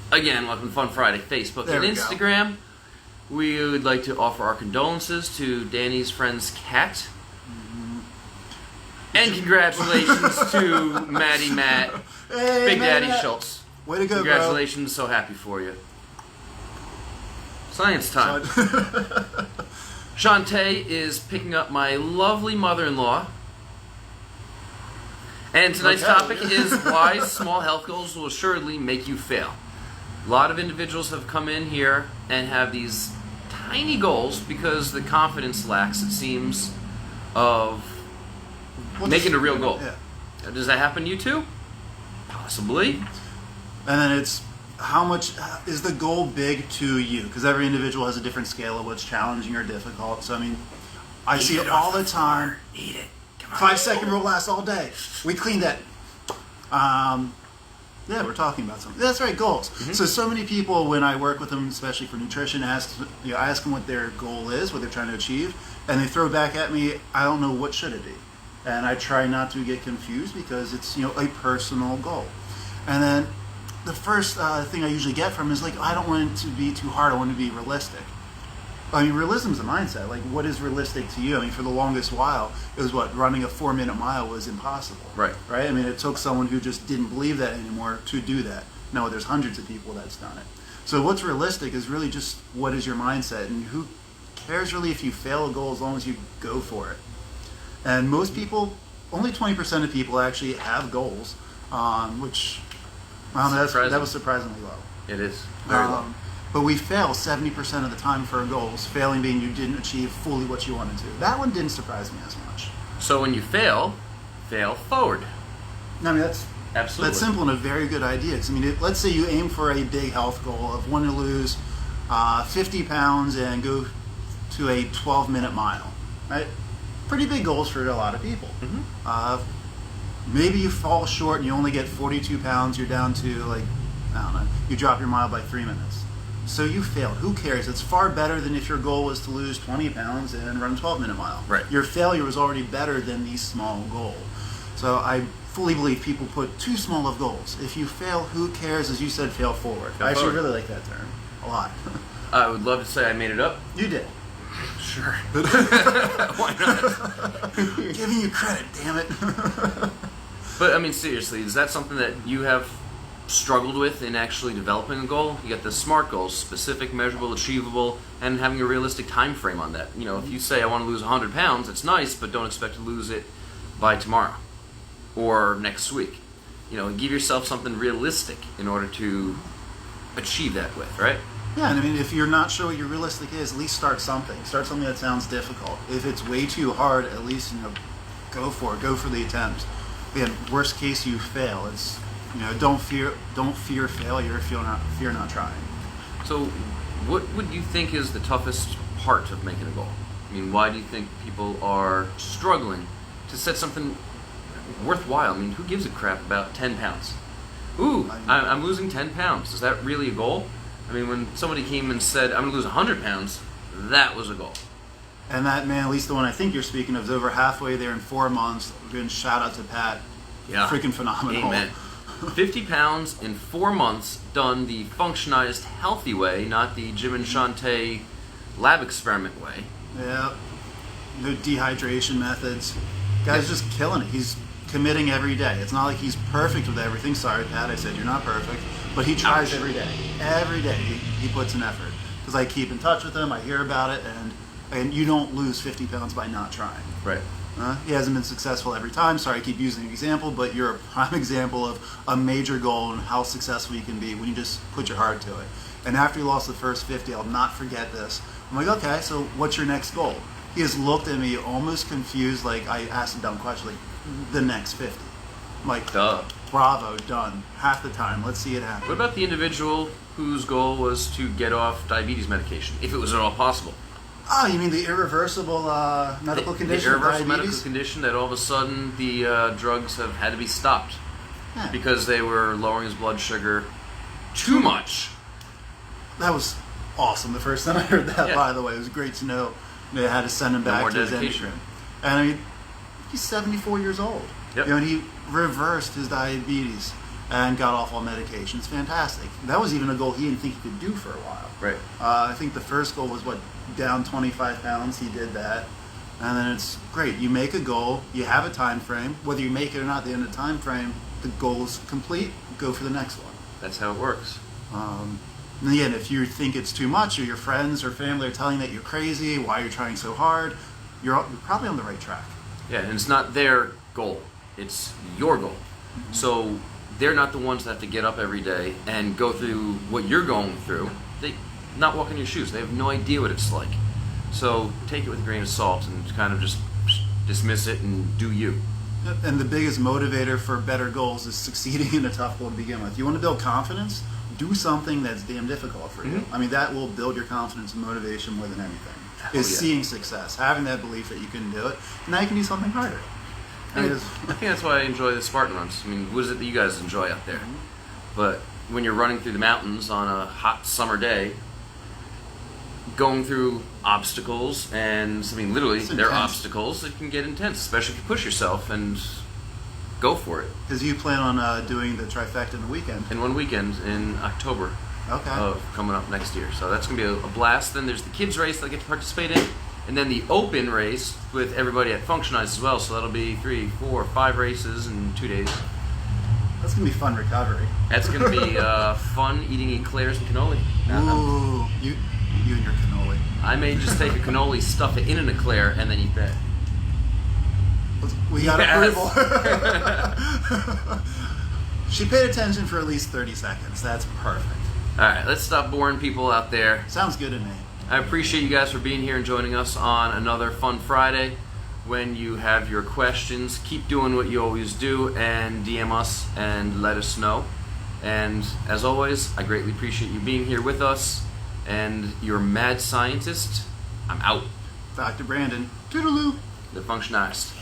Again, welcome to Fun Friday, Facebook There and we go. Instagram. We would like to offer our condolences to Danny's friend's cat. And congratulations to Maddie Matt, Hey, Big Daddy Matt. Schultz. Way to go, Congratulations, so happy for you. Science time. bro. Shantae is picking up my lovely mother-in-law. And tonight's Okay. topic is why small health goals will assuredly make you fail. A lot of individuals have come in here and have these tiny goals because the confidence lacks, it seems, of making a real goal. Yeah. Does that happen to you too? Possibly. And then it's how much is the goal big to you? Because every individual has a different scale of what's challenging or difficult. So, I mean, I see it all the time. Eat it. Come on. 5-second rule lasts all day. We cleaned that. Yeah, we're talking about something. That's right, goals. Mm-hmm. So many people, when I work with them, especially for nutrition, I ask them what their goal is, what they're trying to achieve, and they throw back at me, I don't know, what should it be? And I try not to get confused because it's a personal goal. And then the first thing I usually get from is like, I don't want it to be too hard. I want it to be realistic. I mean, realism is a mindset. Like, what is realistic to you? I mean, for the longest while, it was running a 4-minute mile was impossible. Right. Right? I mean, it took someone who just didn't believe that anymore to do that. No, there's hundreds of people that's done it. So what's realistic is really just what is your mindset, and who cares really if you fail a goal as long as you go for it. And most people, only 20% of people actually have goals, which, I don't know, that was surprisingly low. It is. Very low. But we fail 70% of the time for our goals, failing being you didn't achieve fully what you wanted to. That one didn't surprise me as much. So when you fail forward. I mean, that's Absolutely. simple and a very good idea. 'Cause, I mean, let's say you aim for a big health goal of wanting to lose 50 pounds and go to a 12-minute mile, right? Pretty big goals for a lot of people. Mm-hmm. Maybe you fall short and you only get 42 pounds. You're down to, like, I don't know, you drop your mile by 3 minutes. So you failed. Who cares? It's far better than if your goal was to lose 20 pounds and run a 12-minute mile. Right. Your failure was already better than the small goal. So I fully believe people put too small of goals. If you fail, who cares? As you said, fail forward. I actually really like that term a lot. I would love to say I made it up. You did. Sure. Why not? Giving you credit, damn it. But I mean, seriously, is that something that you have struggled with in actually developing a goal? You got the SMART goals: specific, measurable, achievable, and having a realistic time frame on that. If you say I want to lose 100 pounds, it's nice, but don't expect to lose it by tomorrow or next week. Give yourself something realistic in order to achieve that with, right? Yeah, and I mean, if you're not sure what your realistic is, at least start something. Start something that sounds difficult. If it's way too hard, at least, go for it. Go for the attempt. Again, worst case, you fail. It's, don't fear failure if fear not trying. So, what would you think is the toughest part of making a goal? I mean, why do you think people are struggling to set something worthwhile? I mean, who gives a crap about 10 pounds? Ooh, I'm losing 10 pounds. Is that really a goal? I mean, when somebody came and said, I'm going to lose 100 pounds, that was a goal. And that man, at least the one I think you're speaking of, is over halfway there in 4 months. Again, shout out to Pat. Yeah. Freaking phenomenal. Amen. 50 pounds in 4 months, done the functionized healthy way, not the Jim and Shantae lab experiment way. Yeah. The dehydration methods. Guy's just killing it. He's committing every day. It's not like he's perfect with everything. Sorry, Pat, I said you're not perfect. But he tries every day. Every day he puts an effort. Because I keep in touch with him, I hear about it, and you don't lose 50 pounds by not trying. Right. He hasn't been successful every time. Sorry, I keep using an example, but you're a prime example of a major goal and how successful you can be when you just put your heart to it. And after you lost the first 50, I'll not forget this. I'm like, okay, so what's your next goal? He has looked at me almost confused, like I asked a dumb question, like, the next 50. I'm like, Duh. Bravo, done. Half the time. Let's see it happen. What about the individual whose goal was to get off diabetes medication, if it was at all possible? Oh, you mean the irreversible medical condition? The irreversible of medical diabetes? condition that all of a sudden the drugs have had to be stopped Yeah. because they were lowering his blood sugar too much. That was awesome. The first time I heard that, Yeah. by the way, it was great to know they had to send him No back more to his dedication. endocrine. And I mean, he's 74 years old. Yep. And he reversed his diabetes. and got off all medications. Fantastic. That was even a goal he didn't think he could do for a while. Right. I think the first goal was down 25 pounds. He did that, and then it's great. You make a goal, you have a time frame. Whether you make it or not, at the end of the time frame, the goal is complete. Go for the next one. That's how it works. And again, if you think it's too much, or your friends or family are telling that you're crazy, why you're trying so hard, you're probably on the right track. Yeah, and it's not their goal; it's your goal. Mm-hmm. So they're not the ones that have to get up every day and go through what you're going through. They not walk in your shoes. They have no idea what it's like. So take it with a grain of salt and kind of just dismiss it and do you. And the biggest motivator for better goals is succeeding in a tough goal to begin with. You want to build confidence? Do something that's damn difficult for you. Mm-hmm. I mean, that will build your confidence and motivation more than anything. Is seeing success, having that belief that you can do it. Now you can do something harder. I think that's why I enjoy the Spartan runs. I mean, what is it that you guys enjoy out there? Mm-hmm. But when you're running through the mountains on a hot summer day, going through obstacles, and I mean, literally, It's they're intense. obstacles. It can get intense, especially if you push yourself and go for it. Because you plan on doing the trifecta in the weekend. In one weekend in October Okay. of coming up next year. So that's going to be a blast. Then there's the kids race that I get to participate in. And then the open race with everybody at Functionised as well. So that'll be 3, 4, 5 races in 2 days. That's going to be fun recovery. That's going to be fun eating eclairs and cannoli. Ooh, you and your cannoli. I may just take a cannoli, stuff it in an eclair, and then eat that. We got Yes. approval. She paid attention for at least 30 seconds. That's perfect. All right, let's stop boring people out there. Sounds good to me. I appreciate you guys for being here and joining us on another fun Friday. When you have your questions, keep doing what you always do and DM us and let us know. And as always, I greatly appreciate you being here with us. And you're mad scientist. I'm out. Dr. Brandon. Toodaloo. The Functionized.